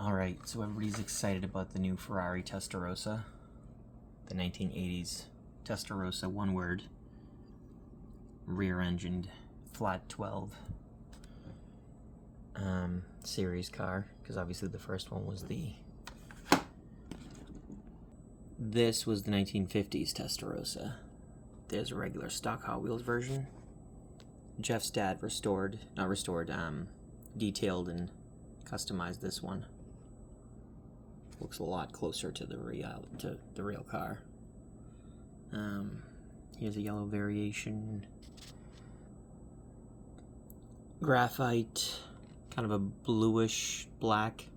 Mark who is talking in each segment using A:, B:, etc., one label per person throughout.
A: Alright, so everybody's excited about the new Ferrari Testarossa. The 1980s Testarossa, one word. Rear-engined, flat 12 series car, because obviously the first one was this was the 1950s Testarossa. There's a regular stock Hot Wheels version. Jeff's dad detailed and customized this one. Looks a lot closer to the real car. Here's a yellow variation. Graphite, kind of a bluish black,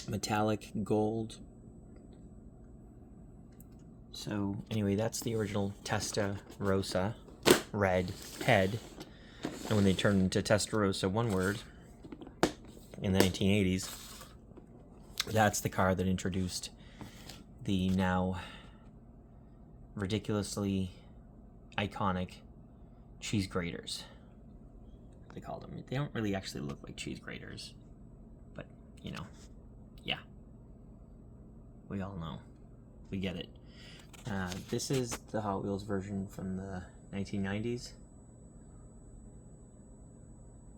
A: metallic gold. So anyway, that's the original Testarossa red head. And when they turned into Testarossa, one word, in the 1980s, that's the car that introduced the now ridiculously iconic cheese graters. They called them. They don't really actually look like cheese graters, but you know, yeah, we all know, we get it. This is the Hot Wheels version from the 1990s.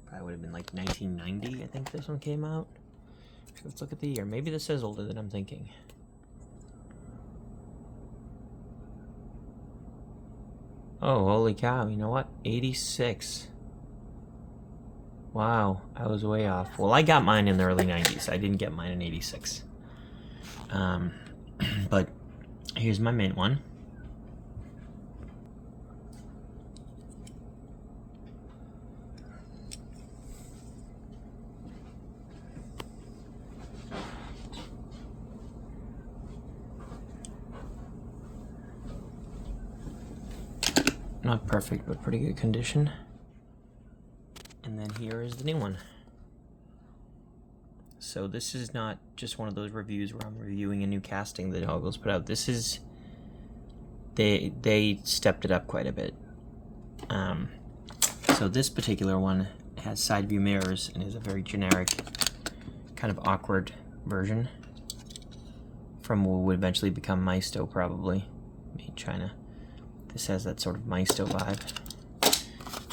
A: Probably would have been like 1990, I think this one came out. Let's look at the year. Maybe this is older than I'm thinking. Oh, holy cow, you know what? 86. Wow, I was way off. Well, I got mine in the early 90s. I didn't get mine in 86. But here's my mint one. Not perfect, but pretty good condition. And then here is the new one. So this is not just one of those reviews where I'm reviewing a new casting that Hot Wheels put out. This is, they stepped it up quite a bit. So this particular one has side view mirrors and is a very generic, kind of awkward version from what would eventually become Maisto, probably, made in China. This has that sort of Maisto vibe.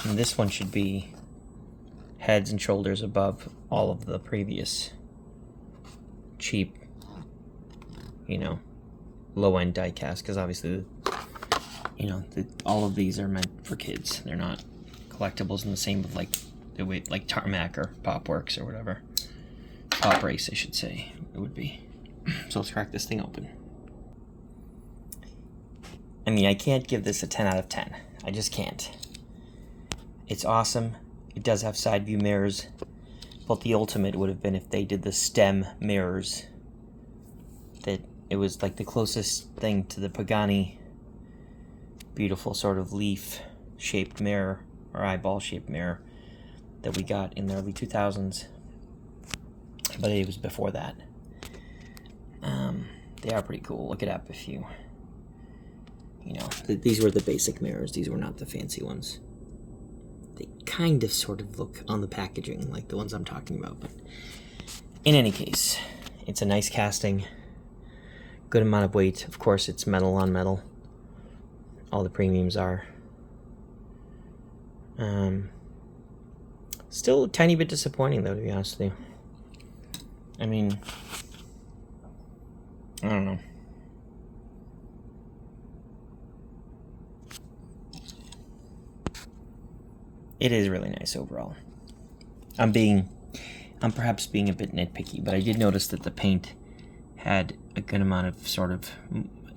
A: And this one should be heads and shoulders above all of the previous cheap, you know, low-end diecast, because obviously, you know, all of these are meant for kids. They're not collectibles in the same with like Tarmac or Pop Works or whatever. Pop Race, I should say, it would be. So let's crack this thing open. I mean, I can't give this a 10 out of 10. I just can't. It's awesome. It does have side view mirrors, but the ultimate would have been if they did the stem mirrors. That it was like the closest thing to the Pagani beautiful sort of leaf-shaped mirror, or eyeball-shaped mirror, that we got in the early 2000s. But it was before that. They are pretty cool. Look it up if you... You know, these were the basic mirrors. These were not the fancy ones. They kind of sort of look on the packaging like the ones I'm talking about. But in any case, it's a nice casting. Good amount of weight. Of course, it's metal on metal. All the premiums are. Still a tiny bit disappointing, though, to be honest with you. I mean, I don't know. It is really nice overall. I'm perhaps being a bit nitpicky, but I did notice that the paint had a good amount of sort of,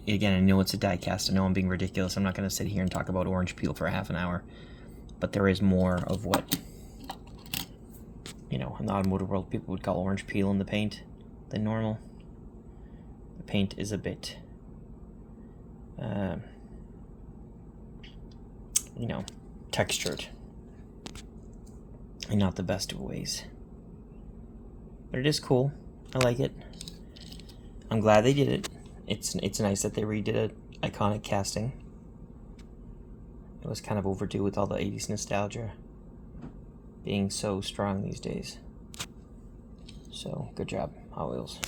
A: again, I know it's a diecast, I know I'm being ridiculous, I'm not going to sit here and talk about orange peel for half an hour, but there is more of what, you know, in the automotive world people would call orange peel in the paint than normal. The paint is a bit, you know, textured. And not the best of ways. But it is cool. I like it. I'm glad they did it. It's nice that they redid an iconic casting. It was kind of overdue with all the 80s nostalgia being so strong these days. So good job, Hot Wheels.